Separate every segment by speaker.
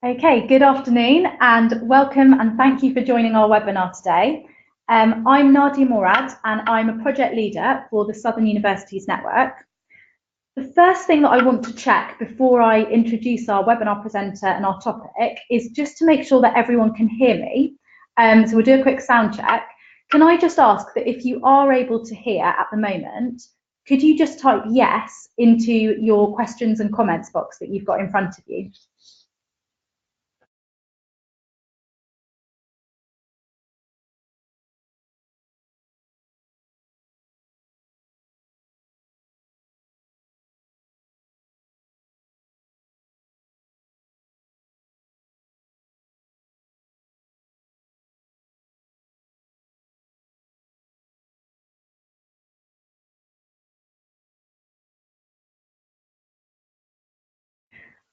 Speaker 1: Okay, good afternoon and welcome and thank you for joining our webinar today. I'm Nadia Morad and I'm a project leader for the Southern Universities Network. The first thing that I want to check before I introduce our webinar presenter and our topic is just to make sure that everyone can hear me. So we'll do a quick sound check. Can I just ask that if you are able to hear at the moment, could you just type yes into your questions and comments box that you've got in front of you?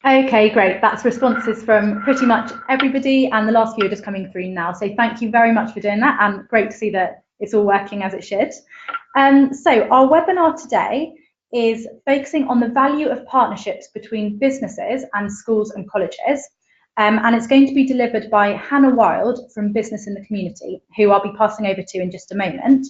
Speaker 1: Okay, great. That's responses from pretty much everybody, and the last few are just coming through now. So thank you very much for doing that, and great to see that it's all working as it should. So our webinar today is focusing on the value of partnerships between businesses and schools and colleges. And it's going to be delivered by Hannah Wilde from Business in the Community, who I'll be passing over to in just a moment.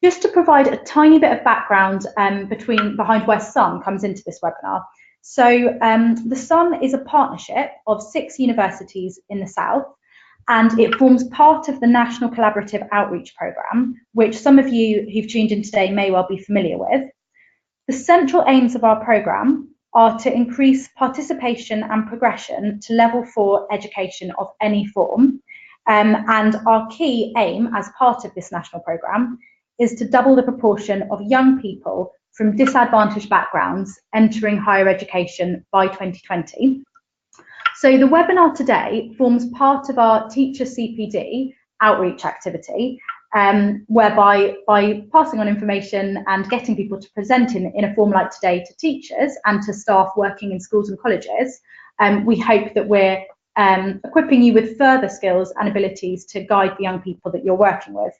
Speaker 1: Just to provide a tiny bit of background behind where SUN comes into this webinar. So the SUN is a partnership of 6 universities in the South, and it forms part of the National Collaborative Outreach Programme, which some of you who've tuned in today may well be familiar with. The central aims of our programme are to increase participation and progression to level 4 education of any form. And our key aim as part of this national programme is to double the proportion of young people from disadvantaged backgrounds entering higher education by 2020. So the webinar today forms part of our Teacher CPD outreach activity, whereby by passing on information and getting people to present in a form like today to teachers and to staff working in schools and colleges, we hope that we're equipping you with further skills and abilities to guide the young people that you're working with.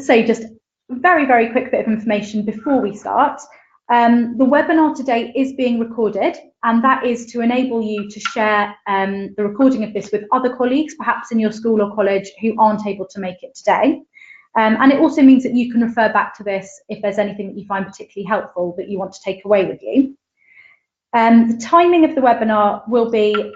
Speaker 1: So just very, very quick bit of information before we start. The webinar today is being recorded, and that is to enable you to share the recording of this with other colleagues, perhaps in your school or college, who aren't able to make it today. And it also means that you can refer back to this if there's anything that you find particularly helpful that you want to take away with you. The timing of the webinar will be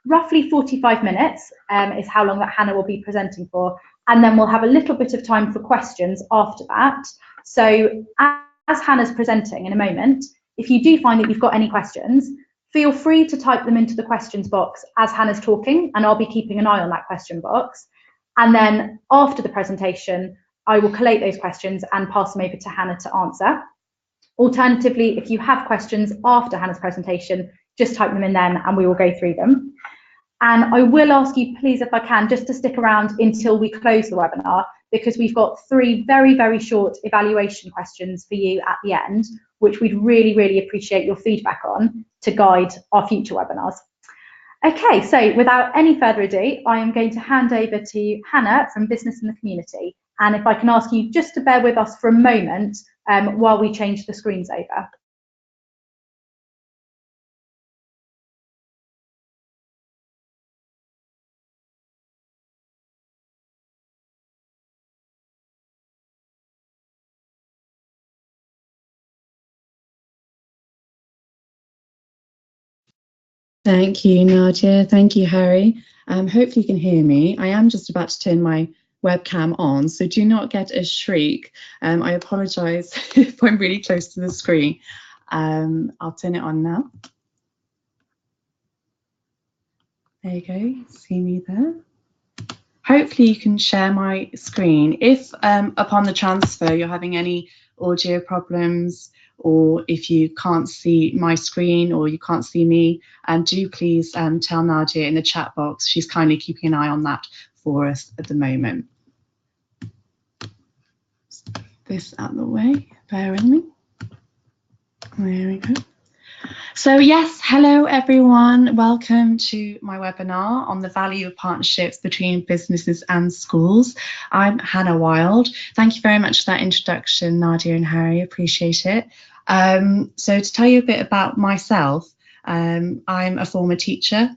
Speaker 1: roughly 45 minutes, is how long that Hannah will be presenting for. And then we'll have a little bit of time for questions after that. So as Hannah's presenting in a moment, if you do find that you've got any questions, feel free to type them into the questions box as Hannah's talking, and I'll be keeping an eye on that question box. And then after the presentation, I will collate those questions and pass them over to Hannah to answer. Alternatively, if you have questions after Hannah's presentation, just type them in then and we will go through them. And I will ask you, please, if I can, just to stick around until we close the webinar, because we've got 3 very, very short evaluation questions for you at the end, which we'd really, really appreciate your feedback on to guide our future webinars. Okay, so without any further ado, I am going to hand over to Hannah from Business in the Community. And if I can ask you just to bear with us for a moment while we change the screens over.
Speaker 2: Thank you, Nadia. Thank you, Harry. Hopefully you can hear me. I am just about to turn my webcam on, so do not get a shriek. I apologise if I'm really close to the screen. I'll turn it on now. There you go, see me there. Hopefully you can share my screen. If upon the transfer you're having any audio problems, or if you can't see my screen or you can't see me, do please tell Nadia in the chat box. She's kindly keeping an eye on that for us at the moment. This out of the way, bear with me. There we go. So yes, hello everyone. Welcome to my webinar on the value of partnerships between businesses and schools. I'm Hannah Wilde. Thank you very much for that introduction, Nadia and Harry, appreciate it. So to tell you a bit about myself, I'm a former teacher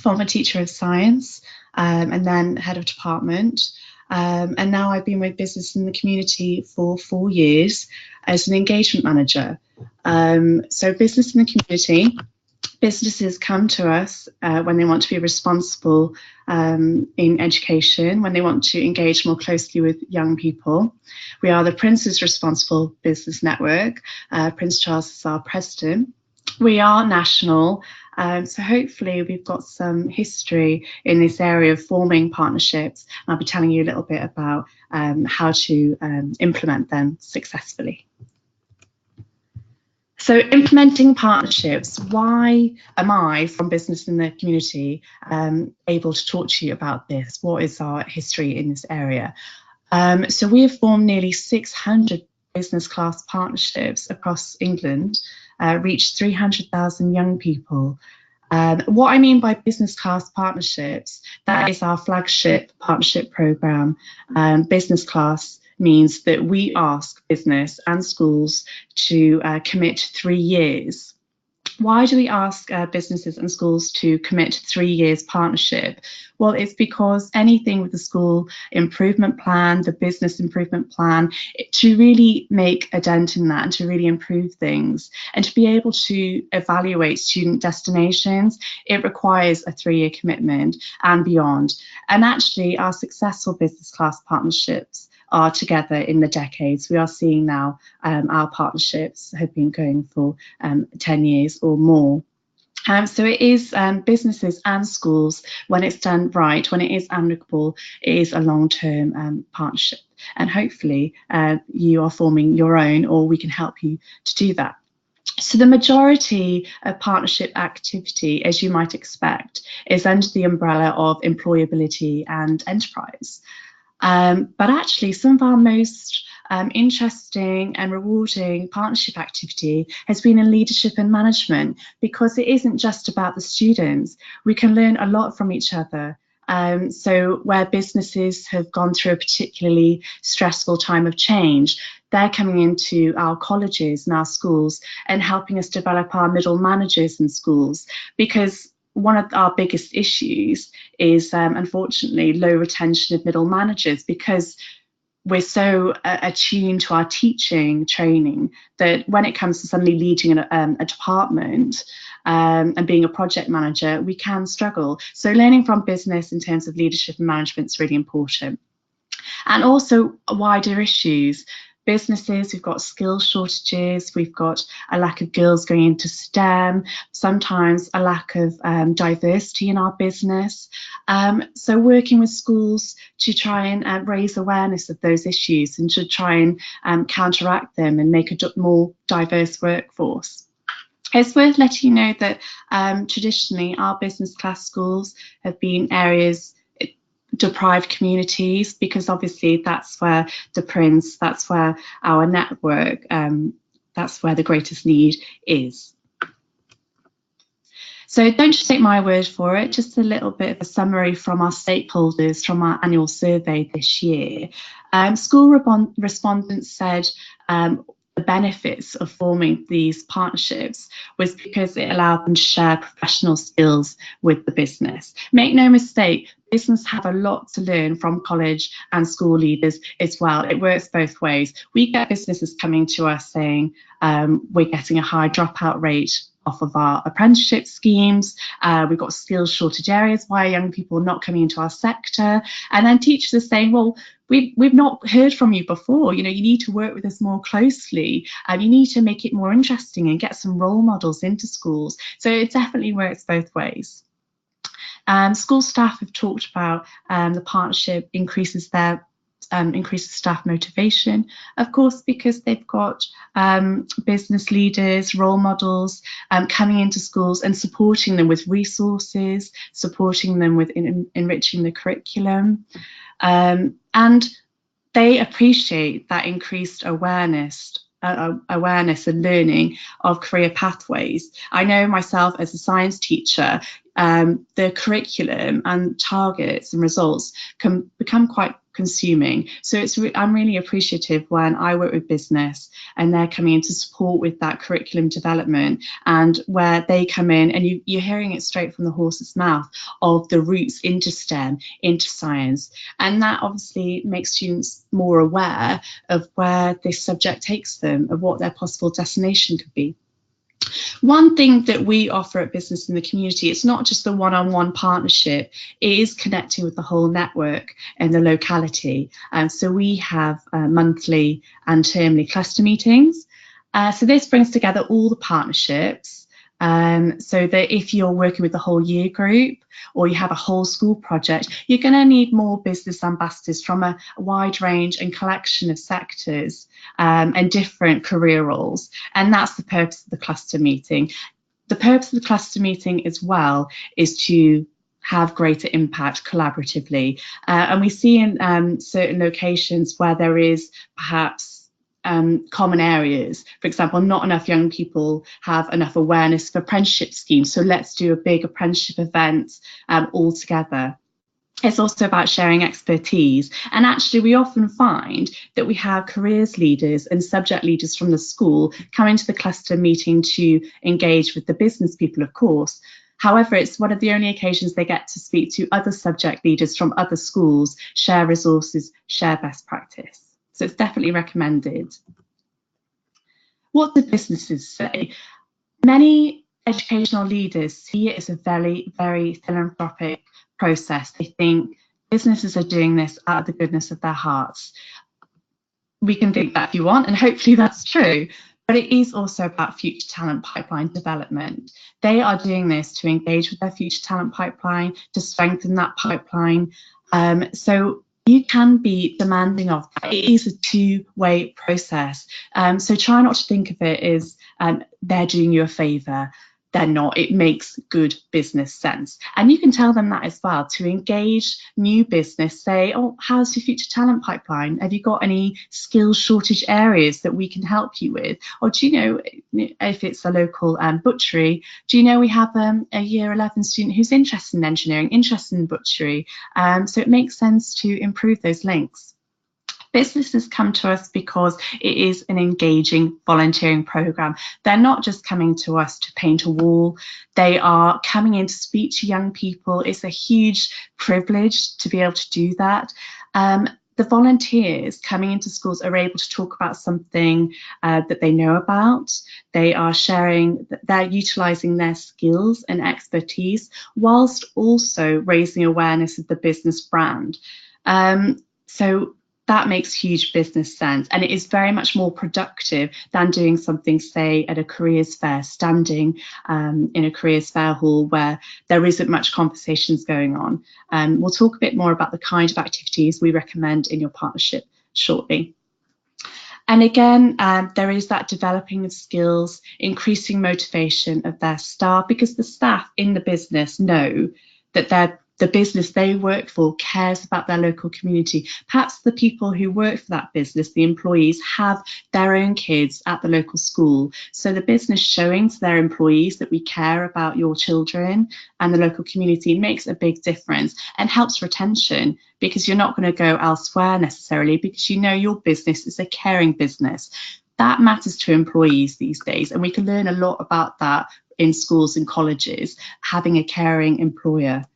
Speaker 2: of science, and then head of department. And now I've been with Business in the Community for 4 years as an engagement manager. So Business in the Community, businesses come to us when they want to be responsible in education, when they want to engage more closely with young people. We are the Prince's Responsible Business Network. Prince Charles is our president. We are national, so hopefully we've got some history in this area of forming partnerships. I'll be telling you a little bit about how to implement them successfully. So implementing partnerships, why am I from Business in the Community able to talk to you about this? What is our history in this area? So we have formed nearly 600 business class partnerships across England, reached 300,000 young people. What I mean by business class partnerships, that is our flagship partnership programme. Business class means that we ask business and schools to commit 3 years. Why do we ask businesses and schools to commit to 3 years partnership? Well, it's because anything with the school improvement plan, the business improvement plan, to really make a dent in that and to really improve things and to be able to evaluate student destinations, it requires a 3-year commitment and beyond. And actually our successful business class partnerships are together in the decades. We are seeing now our partnerships have been going for 10 years or more. So it is businesses and schools, when it's done right, when it is amicable, it is a long-term partnership. And hopefully you are forming your own, or we can help you to do that. So the majority of partnership activity, as you might expect, is under the umbrella of employability and enterprise. But actually some of our most interesting and rewarding partnership activity has been in leadership and management, because it isn't just about the students. We can learn a lot from each other. So where businesses have gone through a particularly stressful time of change, they're coming into our colleges and our schools and helping us develop our middle managers in schools, because one of our biggest issues is unfortunately low retention of middle managers, because we're so attuned to our teaching training that when it comes to suddenly leading a department and being a project manager, we can struggle. So learning from business in terms of leadership and management is really important. And also wider issues. Businesses, we've got skills shortages, we've got a lack of girls going into STEM, sometimes a lack of diversity in our business. So working with schools to try and raise awareness of those issues and to try and counteract them and make a more diverse workforce. It's worth letting you know that traditionally our business class schools have been areas, deprived communities, because obviously that's where the Prince, that's where our network, that's where the greatest need is. So don't just take my word for it, just a little bit of a summary from our stakeholders from our annual survey this year. School respondents said the benefits of forming these partnerships was because it allowed them to share professional skills with the business. Make no mistake, business have a lot to learn from college and school leaders as well. It works both ways. We get businesses coming to us saying we're getting a high dropout rate off of our apprenticeship schemes. We've got skills shortage areas. Why are young people not coming into our sector? And then teachers are saying, well, we've not heard from you before. You know, you need to work with us more closely. You need to make it more interesting and get some role models into schools. So it definitely works both ways. School staff have talked about the partnership increases staff motivation, of course, because they've got business leaders, role models coming into schools and supporting them with resources, supporting them with enriching the curriculum. And they appreciate that increased awareness and learning of career pathways. I know myself as a science teacher, the curriculum and targets and results can become quite consuming. So I'm really appreciative when I work with business and they're coming in to support with that curriculum development, and where they come in and you're hearing it straight from the horse's mouth of the routes into STEM, into science. And that obviously makes students more aware of where this subject takes them, of what their possible destination could be. One thing that we offer at Business in the Community, it's not just the one-on-one partnership, it is connecting with the whole network and the locality. So we have monthly and termly cluster meetings. So this brings together all the partnerships, so that if you're working with the whole year group or you have a whole school project, you're going to need more business ambassadors from a wide range and collection of sectors and different career roles. And that's the purpose of the cluster meeting. The purpose of the cluster meeting as well is to have greater impact collaboratively. And we see in certain locations where there is perhaps common areas. For example, not enough young people have enough awareness of apprenticeship schemes, so let's do a big apprenticeship event all together. It's also about sharing expertise, and actually we often find that we have careers leaders and subject leaders from the school coming to the cluster meeting to engage with the business people, of course. However, it's one of the only occasions they get to speak to other subject leaders from other schools, share resources, share best practice. So it's definitely recommended. What do businesses say? Many educational leaders see it as a very, very philanthropic process. They think businesses are doing this out of the goodness of their hearts. We can think that if you want, and hopefully that's true, but it is also about future talent pipeline development. They are doing this to engage with their future talent pipeline, to strengthen that pipeline. So you can be demanding of that. It is a two-way process. So try not to think of it as they're doing you a favour. They're not. It makes good business sense. And you can tell them that as well, to engage new business. Say, oh, how's your future talent pipeline? Have you got any skills shortage areas that we can help you with? Or do you know, if it's a local butchery, do you know we have a year 11 student who's interested in engineering, interested in butchery? So it makes sense to improve those links. Businesses come to us because it is an engaging volunteering programme. They're not just coming to us to paint a wall, they are coming in to speak to young people. It's a huge privilege to be able to do that. The volunteers coming into schools are able to talk about something that they know about. They are sharing, they're utilising their skills and expertise whilst also raising awareness of the business brand. So that makes huge business sense, and it is very much more productive than doing something, say, at a careers fair, standing in a careers fair hall where there isn't much conversations going on. We'll talk a bit more about the kind of activities we recommend in your partnership shortly. And again, there is that developing of skills, increasing motivation of their staff, because the staff in the business know that the business they work for cares about their local community. Perhaps the people who work for that business, the employees, have their own kids at the local school. So the business showing to their employees that we care about your children and the local community makes a big difference and helps retention, because you're not going to go elsewhere necessarily, because you know your business is a caring business. That matters to employees these days, and we can learn a lot about that in schools and colleges, having a caring employer.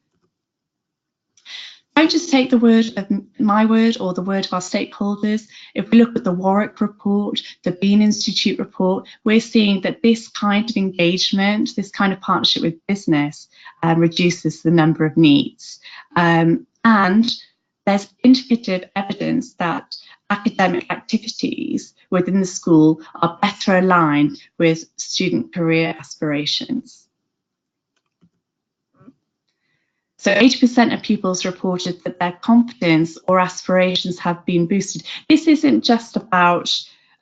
Speaker 2: Don't just take the word of my word or the word of our stakeholders. If we look at the Warwick Report, the Bean Institute report, we're seeing that this kind of engagement, this kind of partnership with business reduces the number of needs. And there's indicative evidence that academic activities within the school are better aligned with student career aspirations. So 80% of pupils reported that their confidence or aspirations have been boosted. This isn't just about,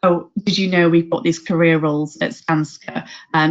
Speaker 2: oh, did you know we've got these career roles at Skanska?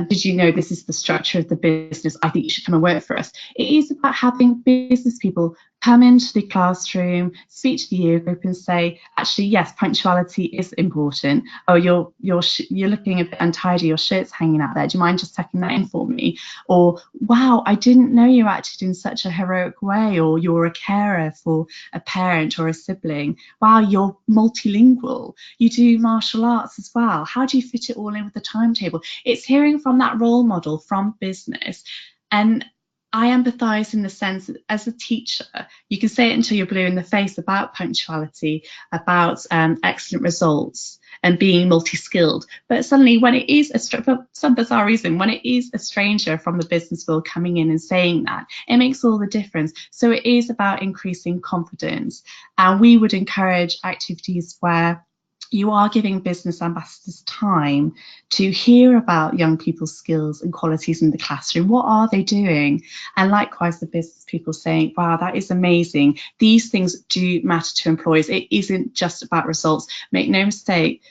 Speaker 2: Did you know this is the structure of the business? I think you should come and work for us. It is about having business people come into the classroom, speak to the year group and say, actually, yes, punctuality is important. Oh, you're looking a bit untidy, your shirt's hanging out there. Do you mind just tucking that in for me? Or, wow, I didn't know you acted in such a heroic way. Or you're a carer for a parent or a sibling. Wow, you're multilingual. You do martial arts as well. How do you fit it all in with the timetable? It's hearing from that role model from business. And I empathise in the sense that as a teacher, you can say it until you're blue in the face about punctuality, about excellent results and being multi-skilled. But suddenly when it is, for some bizarre reason, when it is a stranger from the business world coming in and saying that, it makes all the difference. So it is about increasing confidence. And we would encourage activities where you are giving business ambassadors time to hear about young people's skills and qualities in the classroom. What are they doing? And likewise, the business people saying, wow, that is amazing. These things do matter to employers. It isn't just about results. Make no mistake,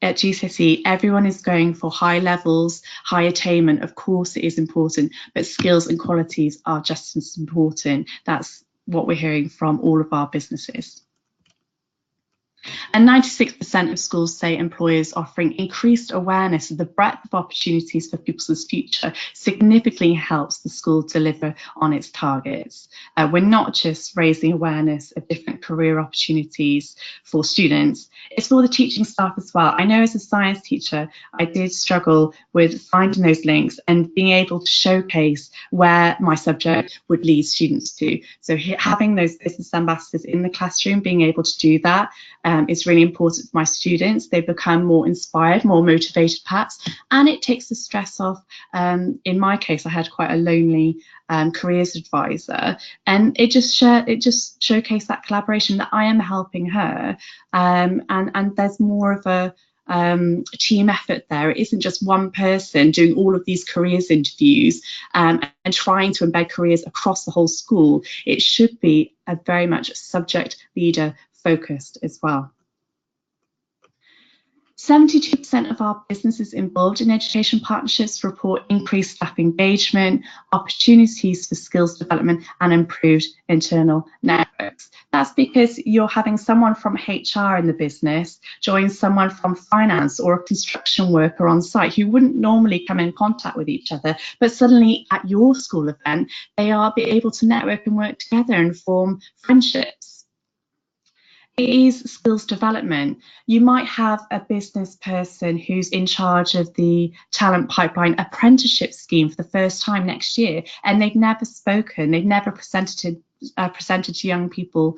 Speaker 2: at GCSE, everyone is going for high levels, high attainment. Of course, it is important, but skills and qualities are just as important. That's what we're hearing from all of our businesses. And 96% of schools say employers offering increased awareness of the breadth of opportunities for people's future significantly helps the school deliver on its targets. We're not just raising awareness of different career opportunities for students, it's for the teaching staff as well. I know as a science teacher, I did struggle with finding those links and being able to showcase where my subject would lead students to. So having those business ambassadors in the classroom, being able to do that, is really important for my students. They become more inspired, more motivated perhaps, and it takes the stress off. In my case, I had quite a lonely careers advisor, and it just showcased that collaboration, that I am helping her, and there's more of a team effort there. It isn't just one person doing all of these careers interviews and trying to embed careers across the whole school. It should be a very much subject leader focused as well. 72% of our businesses involved in education partnerships report increased staff engagement, opportunities for skills development and improved internal networks. That's because you're having someone from HR in the business join someone from finance or a construction worker on site who wouldn't normally come in contact with each other, but suddenly at your school event, they are able to network and work together and form friendships. It is skills development. You might have a business person who's in charge of the talent pipeline apprenticeship scheme for the first time next year, and they've never spoken, they've never presented to young people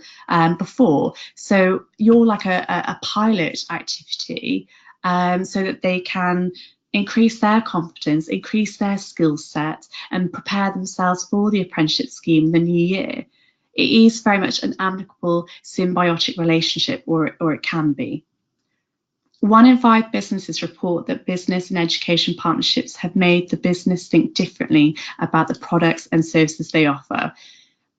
Speaker 2: before. So you're like a pilot activity so that they can increase their confidence, increase their skill set, and prepare themselves for the apprenticeship scheme the new year. It is very much an amicable, symbiotic relationship, or it can be. 1 in 5 businesses report that business and education partnerships have made the business think differently about the products and services they offer.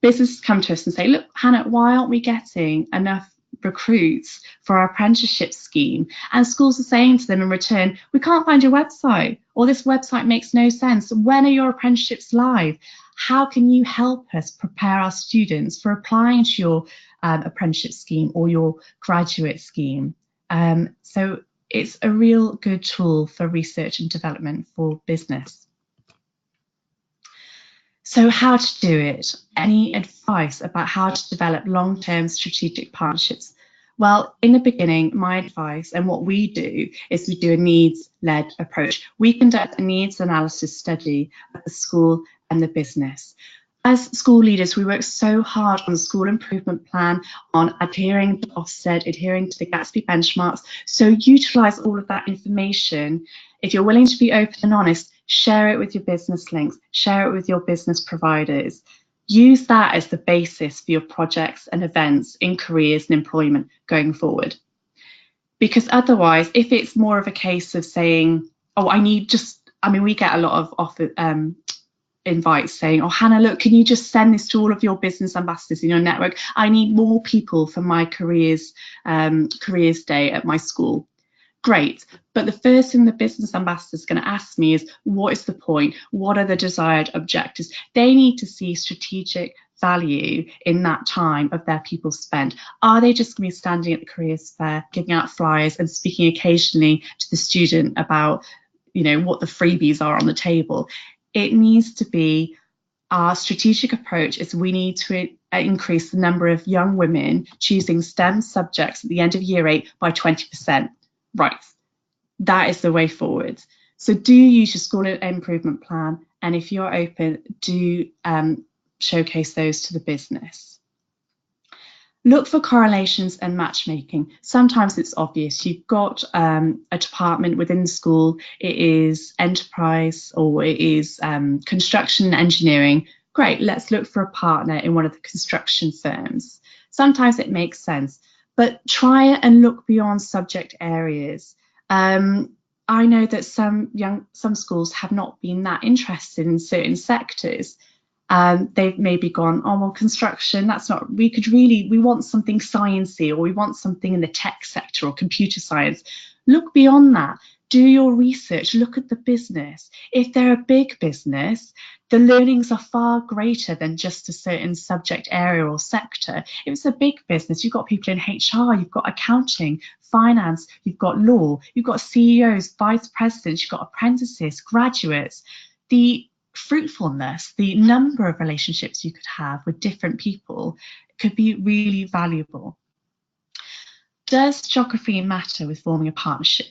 Speaker 2: Businesses come to us and say, look, Hannah, why aren't we getting enough recruits for our apprenticeship scheme? And schools are saying to them in return, we can't find your website, or this website makes no sense. When are your apprenticeships live? How can you help us prepare our students for applying to your apprenticeship scheme or your graduate scheme? So it's a real good tool for research and development for business. So how to do it? Any advice about how to develop long-term strategic partnerships? Well, in the beginning, my advice and what we do is we do a needs-led approach. We conduct a needs analysis study of the school and the business. As school leaders, we work so hard on the school improvement plan, on adhering to Ofsted, adhering to the Gatsby benchmarks. So utilise all of that information. If you're willing to be open and honest, share it with your business links, share it with your business providers. Use that as the basis for your projects and events in careers and employment going forward. Because otherwise, if it's more of a case of saying, oh, we get a lot of invites saying, oh, Hannah, look, can you just send this to all of your business ambassadors in your network? I need more people for my careers day at my school. Great, but the first thing the business ambassador is going to ask me is, what is the point? What are the desired objectives? They need to see strategic value in that time of their people spent? Are they just going to be standing at the careers fair, giving out flyers and speaking occasionally to the student about, what the freebies are on the table? It needs to be, our strategic approach is we need to increase the number of young women choosing STEM subjects at the end of year 8 by 20%. Right, that is the way forward. So do use your school improvement plan, and if you're open, do showcase those to the business. Look for correlations and matchmaking. Sometimes it's obvious. You've got a department within the school, it is enterprise or it is construction and engineering. Great, let's look for a partner in one of the construction firms. Sometimes it makes sense, but try and look beyond subject areas. I know that some schools have not been that interested in certain sectors. They've maybe gone, oh well, construction, that's not, we want something sciencey, or we want something in the tech sector or computer science. Look beyond that. Do your research, look at the business. If they're a big business, the learnings are far greater than just a certain subject area or sector. If it's a big business, you've got people in HR, you've got accounting, finance, you've got law, you've got CEOs, vice presidents, you've got apprentices, graduates. The fruitfulness, the number of relationships you could have with different people could be really valuable. Does geography matter with forming a partnership?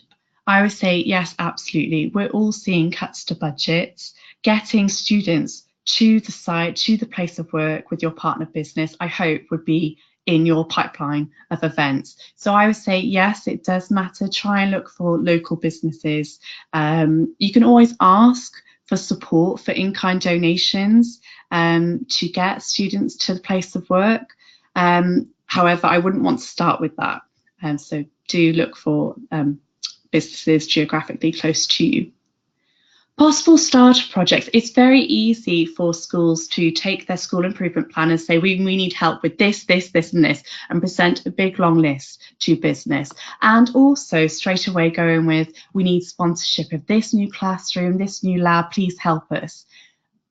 Speaker 2: I would say yes, absolutely. We're all seeing cuts to budgets. Getting students to the site, to the place of work with your partner business, I hope would be in your pipeline of events. So I would say yes, it does matter. Try and look for local businesses. You can always ask for support for in-kind donations to get students to the place of work. However, I wouldn't want to start with that. So do look for businesses geographically close to you. Possible starter projects. It's very easy for schools to take their school improvement plan and say, we need help with this, this, this, and this, and present a big long list to business. And also straight away going with, we need sponsorship of this new classroom, this new lab, please help us.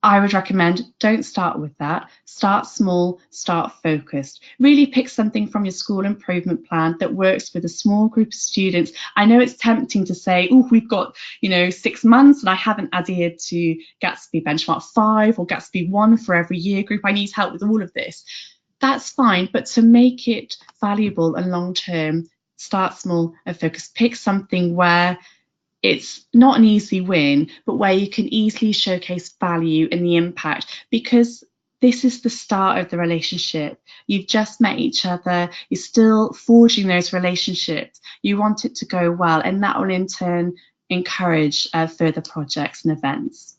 Speaker 2: I would recommend don't start with that. Start small, start focused. Really pick something from your school improvement plan that works with a small group of students. I know it's tempting to say, oh, we've got 6 months and I haven't adhered to Gatsby benchmark 5 or Gatsby 1 for every year group. I need help with all of this. That's fine, but to make it valuable and long term, start small and focus. Pick something where it's not an easy win, but where you can easily showcase value and the impact, because this is the start of the relationship. You've just met each other, you're still forging those relationships. You want it to go well, and that will in turn encourage further projects and events.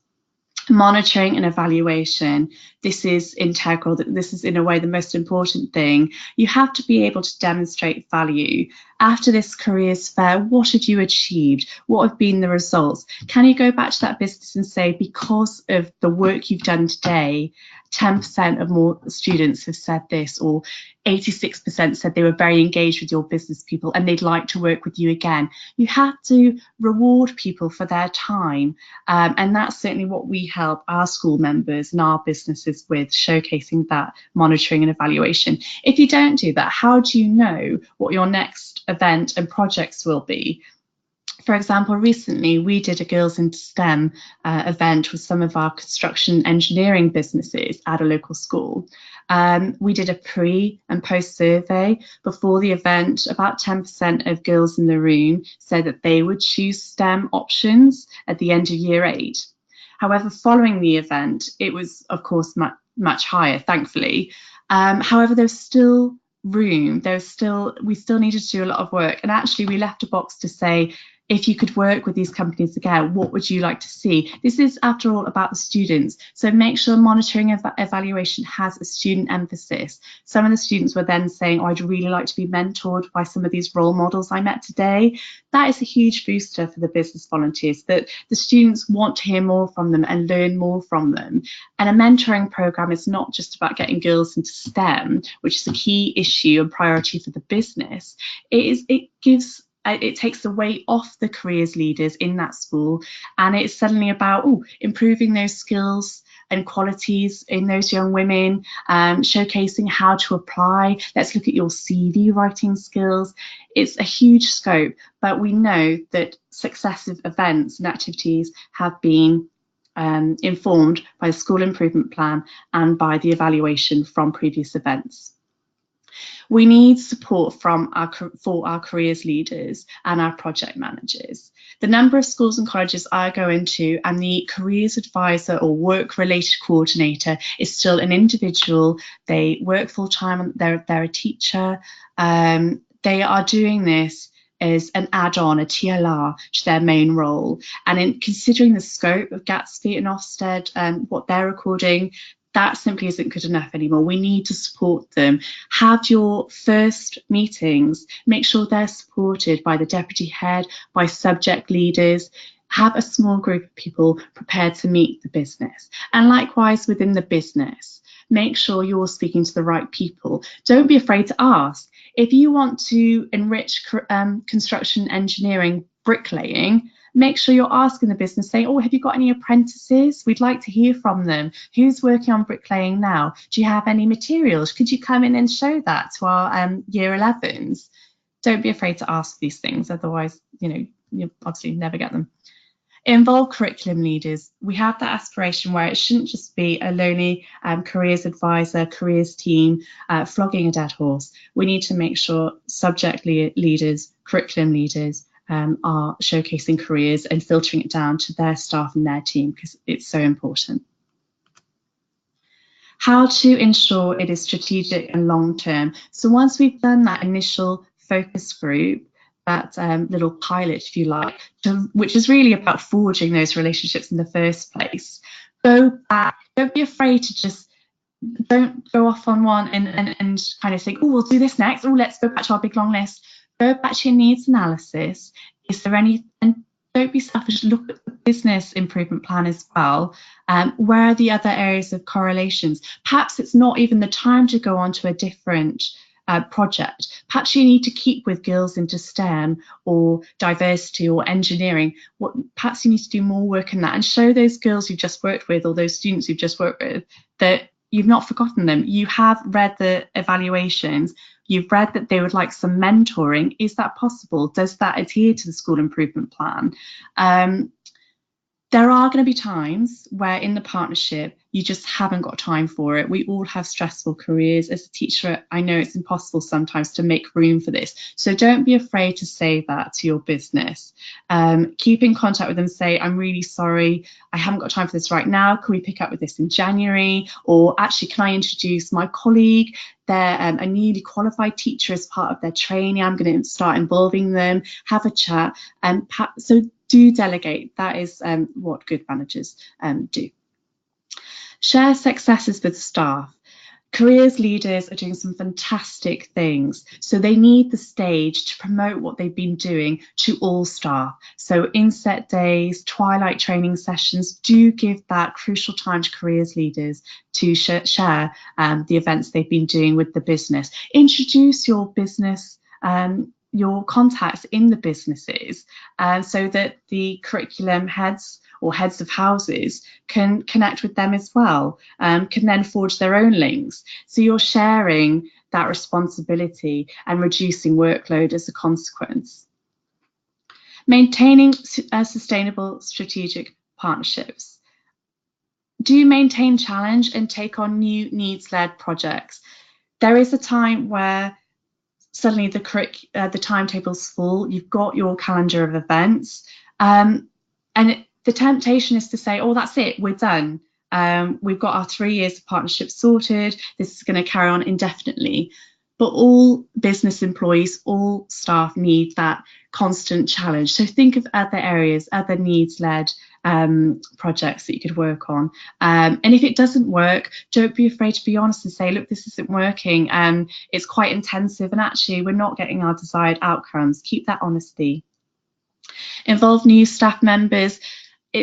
Speaker 2: Monitoring and evaluation, this is integral. This is in a way the most important thing. You have to be able to demonstrate value. After this careers fair, what have you achieved? What have been the results? Can you go back to that business and say, because of the work you've done today, 10% of more students have said this, or 86% said they were very engaged with your business people and they'd like to work with you again. You have to reward people for their time, and that's certainly what we help our school members and our businesses with, showcasing that monitoring and evaluation. If you don't do that, how do you know what your next event and projects will be? For example, recently we did a Girls into STEM event with some of our construction engineering businesses at a local school. We did a pre and post survey. Before the event, about 10% of girls in the room said that they would choose STEM options at the end of year 8. However, following the event, it was of course much higher, thankfully. However, there's still room. We still needed to do a lot of work, and actually we left a box to say, if you could work with these companies again, what would you like to see? This is, after all, about the students. So make sure monitoring and evaluation has a student emphasis. Some of the students were then saying, oh, I'd really like to be mentored by some of these role models I met today. That is a huge booster for the business volunteers, that the students want to hear more from them and learn more from them. And a mentoring program is not just about getting girls into STEM, which is a key issue and priority for the business. It takes the weight off the careers leaders in that school, and it's suddenly about improving those skills, and qualities in those young women, showcasing how to apply. Let's look at your CV writing skills. It's a huge scope, but we know that successive events and activities have been informed by the school improvement plan and by the evaluation from previous events. We need support for our careers leaders and our project managers. The number of schools and colleges I go into and the careers advisor or work related coordinator is still an individual. They work full time, they're a teacher. They are doing this as an add-on, a TLR to their main role. And in considering the scope of Gatsby and Ofsted and what they're recording, that simply isn't good enough anymore. We need to support them. Have your first meetings, make sure they're supported by the deputy head, by subject leaders. Have a small group of people prepared to meet the business. And likewise within the business, make sure you're speaking to the right people. Don't be afraid to ask. If you want to enrich construction, engineering, bricklaying, make sure you're asking the business, saying, oh, have you got any apprentices? We'd like to hear from them. Who's working on bricklaying now? Do you have any materials? Could you come in and show that to our year 11s? Don't be afraid to ask these things. Otherwise, you obviously never get them. Involve curriculum leaders. We have that aspiration where it shouldn't just be a lonely careers advisor, careers team flogging a dead horse. We need to make sure subject leaders, curriculum leaders, are showcasing careers and filtering it down to their staff and their team, because it's so important. How to ensure it is strategic and long term. So once we've done that initial focus group, that little pilot, if you like, which is really about forging those relationships in the first place, go back. Don't be afraid to just don't go off on one and kind of think, oh, we'll do this next. Oh, let's go back to our big long list. Go back to your needs analysis. Is there any, and don't be selfish, look at the business improvement plan as well. Where are the other areas of correlations? Perhaps it's not even the time to go on to a different project. Perhaps you need to keep with girls into STEM or diversity or engineering. Perhaps you need to do more work in that and show those girls you've just worked with or those students you've just worked with that you've not forgotten them. You have read the evaluations. You've read that they would like some mentoring. Is that possible? Does that adhere to the school improvement plan? There are going to be times where in the partnership, you just haven't got time for it. We all have stressful careers. As a teacher, I know it's impossible sometimes to make room for this. So don't be afraid to say that to your business. Keep in contact with them, say, I'm really sorry, I haven't got time for this right now. Can we pick up with this in January? Or actually, can I introduce my colleague? They're a newly qualified teacher as part of their training. I'm going to start involving them, have a chat. So do delegate. That is what good managers do. Share successes with staff. Careers leaders are doing some fantastic things. So they need the stage to promote what they've been doing to all staff. So inset days, twilight training sessions, do give that crucial time to careers leaders to share the events they've been doing with the business. Introduce your business, your contacts in the businesses, so that the curriculum heads or heads of houses can connect with them as well, can then forge their own links. So you're sharing that responsibility and reducing workload as a consequence. Maintaining sustainable strategic partnerships. Do maintain challenge and take on new needs-led projects. There is a time where suddenly the timetable's full, you've got your calendar of events, the temptation is to say, oh, that's it, we're done. We've got our 3 years of partnership sorted. This is going to carry on indefinitely. But all business employees, all staff need that constant challenge. So think of other areas, other needs-led projects that you could work on. And if it doesn't work, don't be afraid to be honest and say, look, this isn't working. It's quite intensive and actually we're not getting our desired outcomes. Keep that honesty. Involve new staff members.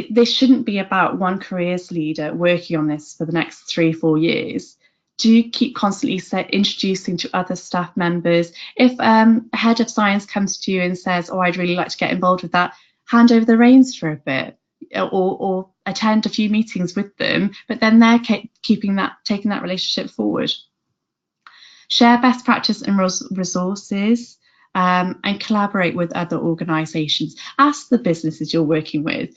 Speaker 2: This shouldn't be about one careers leader working on this for the next 3-4 years. Do keep constantly introducing to other staff members. If a head of science comes to you and says, oh, I'd really like to get involved with that, hand over the reins for a bit. Or attend a few meetings with them, but then they're taking that relationship forward. Share best practice and resources, and collaborate with other organisations. Ask the businesses you're working with,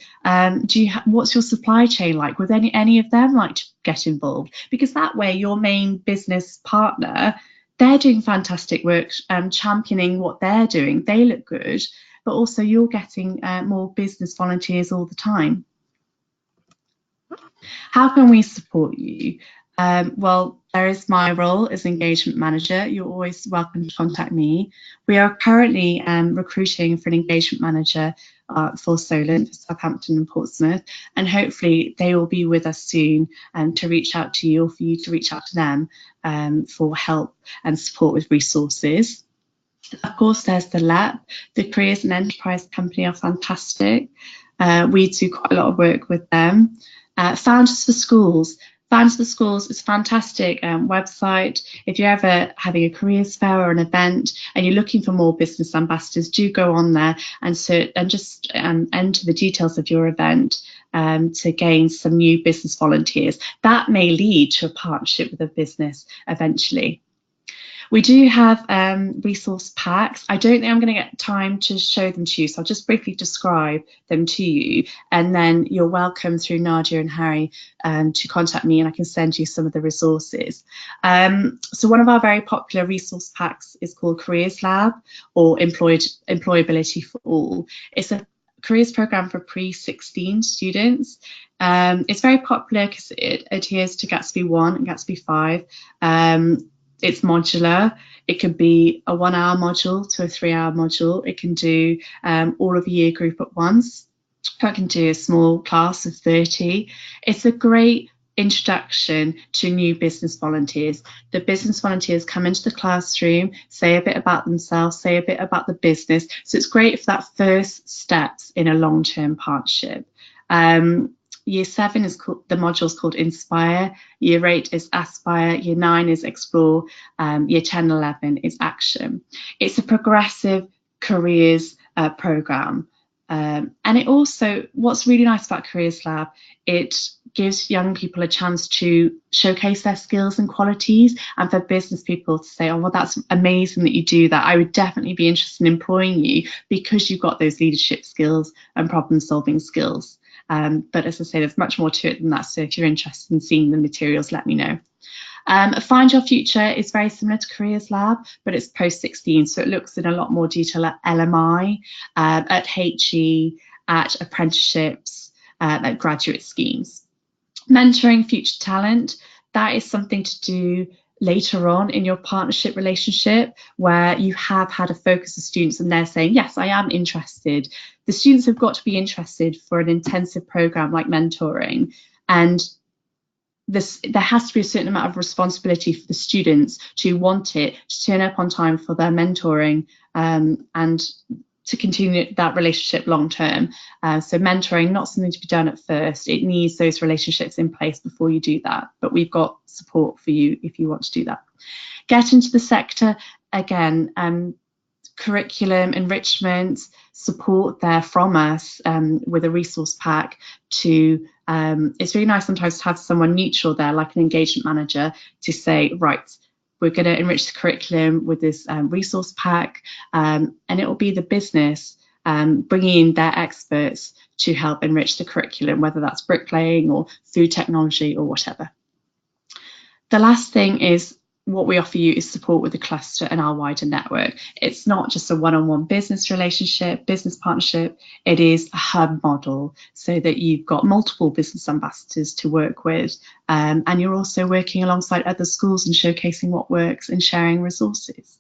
Speaker 2: what's your supply chain like? Would any of them like to get involved? Because that way your main business partner, they're doing fantastic work, championing what they're doing. They look good, but also you're getting more business volunteers all the time. How can we support you? Well, there is my role as engagement manager. You're always welcome to contact me. We are currently recruiting for an engagement manager for Solent, for Southampton and Portsmouth, and hopefully they will be with us soon to reach out to you, or for you to reach out to them for help and support with resources. Of course, there's the LAP. The Careers and Enterprise Company are fantastic. We do quite a lot of work with them. Founders for Schools. Founders for Schools is a fantastic website. If you're ever having a careers fair or an event and you're looking for more business ambassadors, do go on there and just enter the details of your event to gain some new business volunteers. That may lead to a partnership with a business eventually. We do have resource packs. I don't think I'm going to get time to show them to you, so I'll just briefly describe them to you, and then you're welcome through Nadia and Harry to contact me, and I can send you some of the resources. So one of our very popular resource packs is called Careers Lab, or Employability for All. It's a careers program for pre-16 students. It's very popular because it adheres to Gatsby 1 and Gatsby 5. It's modular. It could be a 1 hour module to a 3 hour module. It can do all of a year group at once. I can do a small class of 30. It's a great introduction to new business volunteers. The business volunteers come into the classroom, say a bit about themselves, say a bit about the business. So it's great for that first steps in a long-term partnership. Year 7 is called, the module is called Inspire. Year 8 is Aspire. Year 9 is Explore. Year 10 and 11 is Action. It's a progressive careers program. And it also, what's really nice about Careers Lab, it gives young people a chance to showcase their skills and qualities, and for business people to say, oh, well, that's amazing that you do that. I would definitely be interested in employing you because you've got those leadership skills and problem solving skills. But as I say, there's much more to it than that. So if you're interested in seeing the materials, let me know. Find Your Future is very similar to Careers Lab, but it's post-16. So it looks in a lot more detail at LMI, at HE, at apprenticeships, at graduate schemes. Mentoring future talent, that is something to do later on in your partnership relationship, where you have had a focus of students and they're saying, yes, I am interested. The students have got to be interested for an intensive program like mentoring, and there has to be a certain amount of responsibility for the students to want it, to turn up on time for their mentoring, and to continue that relationship long term. So mentoring, not something to be done at first. It needs those relationships in place before you do that. But we've got support for you if you want to do that. Get into the sector, again, curriculum enrichment support there from us with a resource pack to, it's really nice sometimes to have someone neutral there, like an engagement manager, to say, right, we're going to enrich the curriculum with this resource pack, and it will be the business bringing in their experts to help enrich the curriculum, whether that's bricklaying or food technology or whatever. The last thing is what we offer you is support with the cluster and our wider network. It's not just a one-on-one business relationship, business partnership, it is a hub model so that you've got multiple business ambassadors to work with, and you're also working alongside other schools and showcasing what works and sharing resources.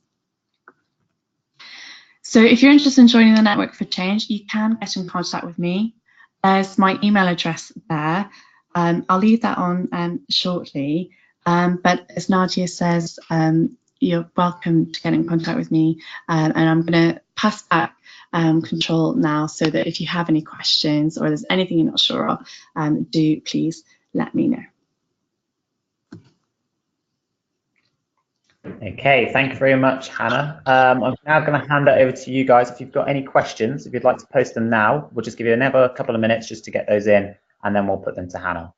Speaker 2: So if you're interested in joining the Network for Change, you can get in contact with me. There's my email address there. I'll leave that on shortly. But as Nadia says, you're welcome to get in contact with me, and I'm going to pass back control now, so that if you have any questions or there's anything you're not sure of, do please let me know.
Speaker 3: Okay, thank you very much, Hannah. I'm now going to hand it over to you guys. If you've got any questions, if you'd like to post them now, we'll just give you another couple of minutes just to get those in, and then we'll put them to Hannah.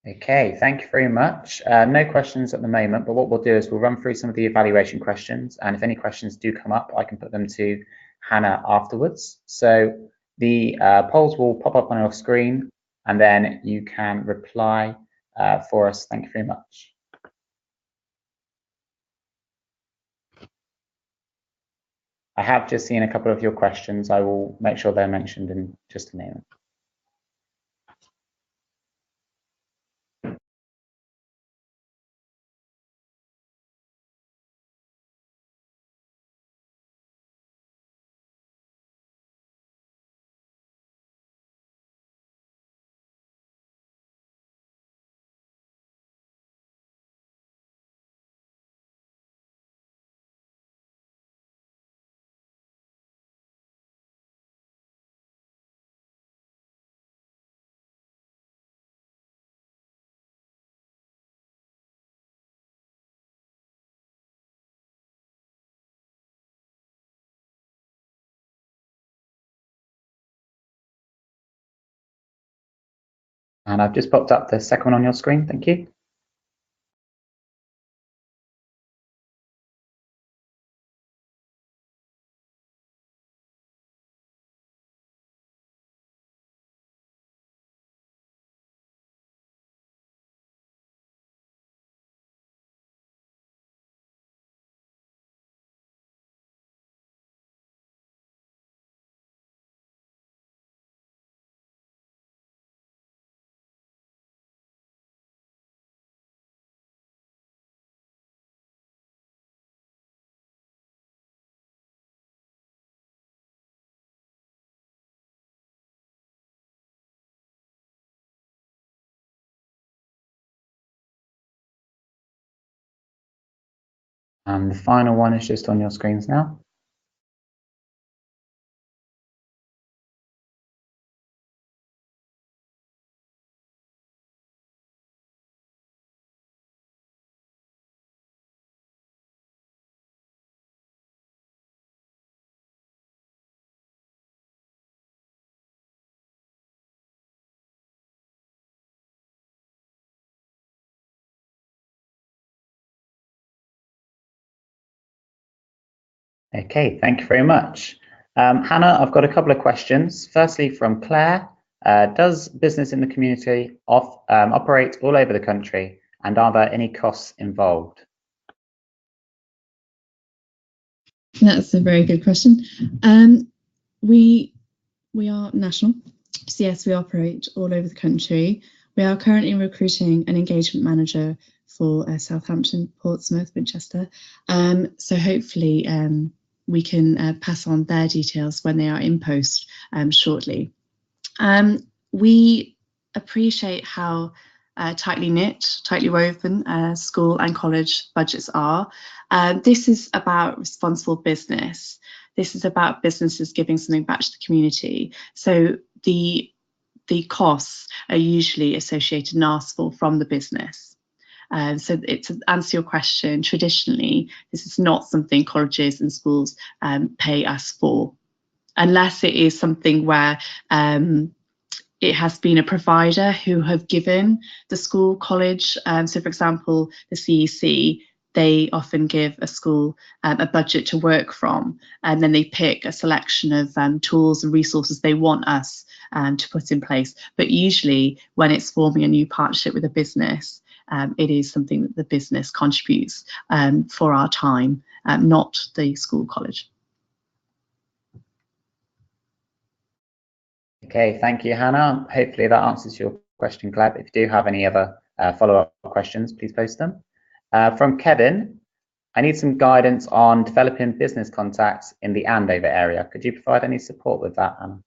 Speaker 3: Okay, thank you very much. No questions at the moment, but what we'll do is we'll run through some of the evaluation questions, and if any questions do come up, I can put them to Hannah afterwards. So the polls will pop up on your screen, and then you can reply for us. Thank you very much. I have just seen a couple of your questions. I will make sure they're mentioned in just a moment. And I've just popped up the second one on your screen. Thank you. And the final one is just on your screens now. Okay, thank you very much. Hannah, I've got a couple of questions. Firstly, from Claire, does business in the community operate all over the country, and are there any costs involved?
Speaker 2: That's a very good question. We are national, so yes, we operate all over the country. We are currently recruiting an engagement manager for Southampton, Portsmouth, Winchester. So hopefully we can pass on their details when they are in post shortly. We appreciate how tightly knit, tightly woven school and college budgets are. This is about responsible business. This is about businesses giving something back to the community. So the costs are usually associated and asked for from the business. So to answer your question, traditionally, this is not something colleges and schools pay us for, unless it is something where it has been a provider who have given the school college. So, for example, the CEC, they often give a school a budget to work from, and then they pick a selection of tools and resources they want us to put in place. But usually when it's forming a new partnership with a business, it is something that the business contributes for our time, not the school college.
Speaker 3: Okay, thank you, Hannah. Hopefully that answers your question, Gleb. If you do have any other follow-up questions, please post them. From Kevin, I need some guidance on developing business contacts in the Andover area. Could you provide any support with that, Hannah?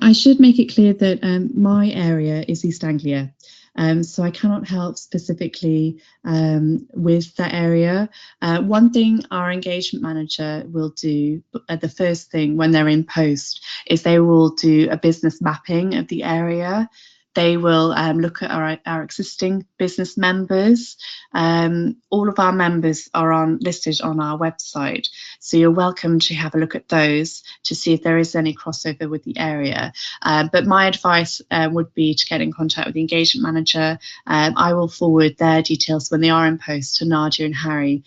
Speaker 2: I should make it clear that my area is East Anglia, so I cannot help specifically with that area. One thing our engagement manager will do, the first thing when they're in post, is they will do a business mapping of the area. They will look at our existing business members. All of our members are listed on our website, so you're welcome to have a look at those to see if there is any crossover with the area. But my advice would be to get in contact with the engagement manager. I will forward their details when they are in post to Nadia and Harry,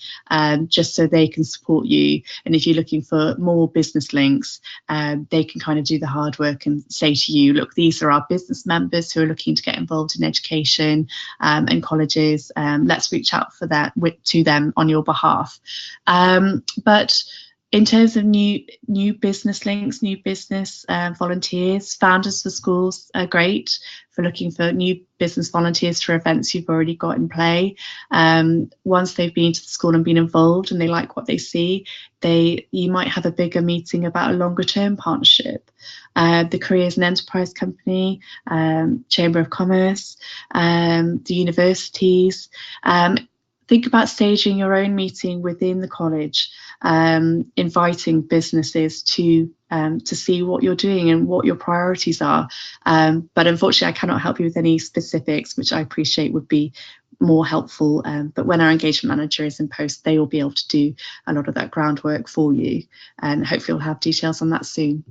Speaker 2: just so they can support you. And if you're looking for more business links, they can kind of do the hard work and say to you, look, these are our business members who are looking to get involved in education and colleges. Let's reach out for that to them on your behalf. But in terms of new business links, new business volunteers, founders for schools are great for looking for new business volunteers for events you've already got in play. Once they've been to the school and been involved and they like what they see, you might have a bigger meeting about a longer term partnership. The Careers and Enterprise Company, Chamber of Commerce, the universities. Think about staging your own meeting within the college, inviting businesses to see what you're doing and what your priorities are. But unfortunately, I cannot help you with any specifics, which I appreciate would be more helpful. But when our engagement manager is in post, they will be able to do a lot of that groundwork for you. And hopefully we'll have details on that soon.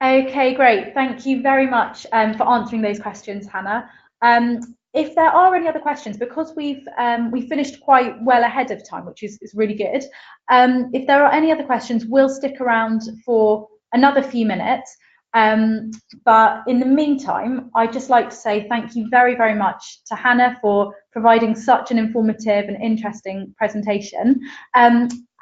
Speaker 1: Okay, great. Thank you very much for answering those questions, Hannah. If there are any other questions, because we've finished quite well ahead of time, which is really good. If there are any other questions, we'll stick around for another few minutes. But in the meantime, I'd just like to say thank you very, very much to Hannah for providing such an informative and interesting presentation.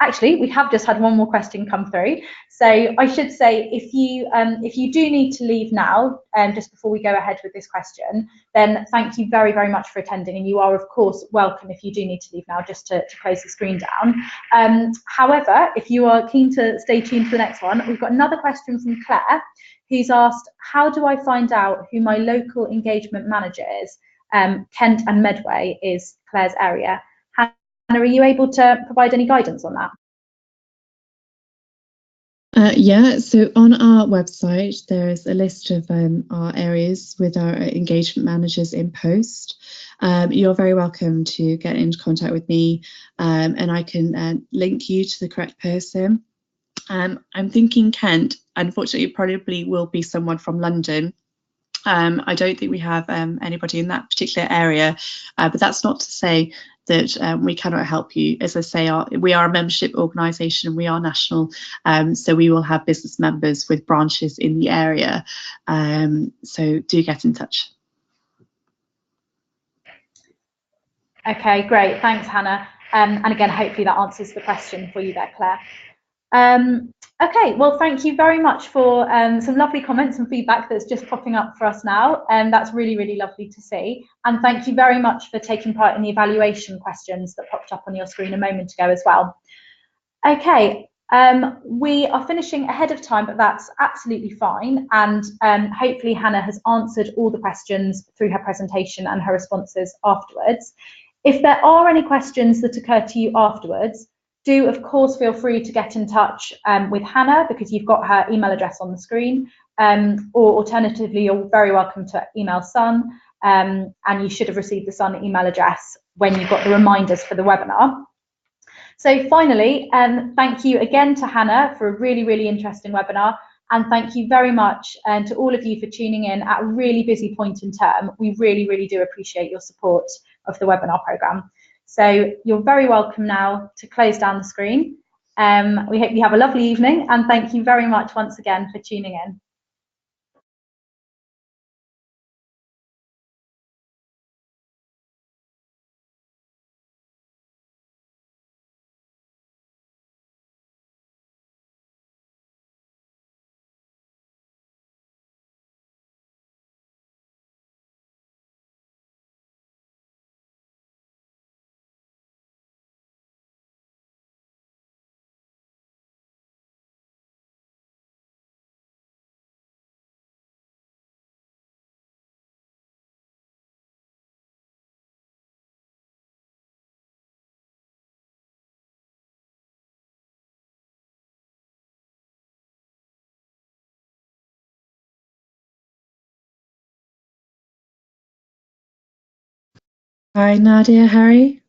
Speaker 1: Actually, we have just had one more question come through. So I should say, if you do need to leave now, just before we go ahead with this question, then thank you very, very much for attending. And you are, of course, welcome if you do need to leave now, just to close the screen down. However, if you are keen to stay tuned for the next one, we've got another question from Claire, who's asked, how do I find out who my local engagement manager is? Kent and Medway is Claire's area. Hannah, are you able to provide any guidance on that?
Speaker 2: Yeah, so on our website, there's a list of our areas with our engagement managers in post. You're very welcome to get into contact with me and I can link you to the correct person. I'm thinking Kent, unfortunately, it probably will be someone from London. I don't think we have anybody in that particular area, but that's not to say that we cannot help you. As I say, we are a membership organisation and we are national, so we will have business members with branches in the area. So do get in touch.
Speaker 1: Okay, great. Thanks, Hannah. And again, hopefully that answers the question for you there, Claire. Okay, well, thank you very much for some lovely comments and feedback that's just popping up for us now. That's really, really lovely to see. And thank you very much for taking part in the evaluation questions that popped up on your screen a moment ago as well. Okay, we are finishing ahead of time, but that's absolutely fine. And hopefully Hannah has answered all the questions through her presentation and her responses afterwards. If there are any questions that occur to you afterwards, do of course feel free to get in touch with Hannah, because you've got her email address on the screen, or alternatively you're very welcome to email Sun, and you should have received the Sun email address when you've got the reminders for the webinar. So finally, thank you again to Hannah for a really, really interesting webinar. And thank you very much to all of you for tuning in at a really busy point in term. We really, really do appreciate your support of the webinar programme. So you're very welcome now to close down the screen. We hope you have a lovely evening, and thank you very much once again for tuning in.
Speaker 2: Hi, Nadia, Harry.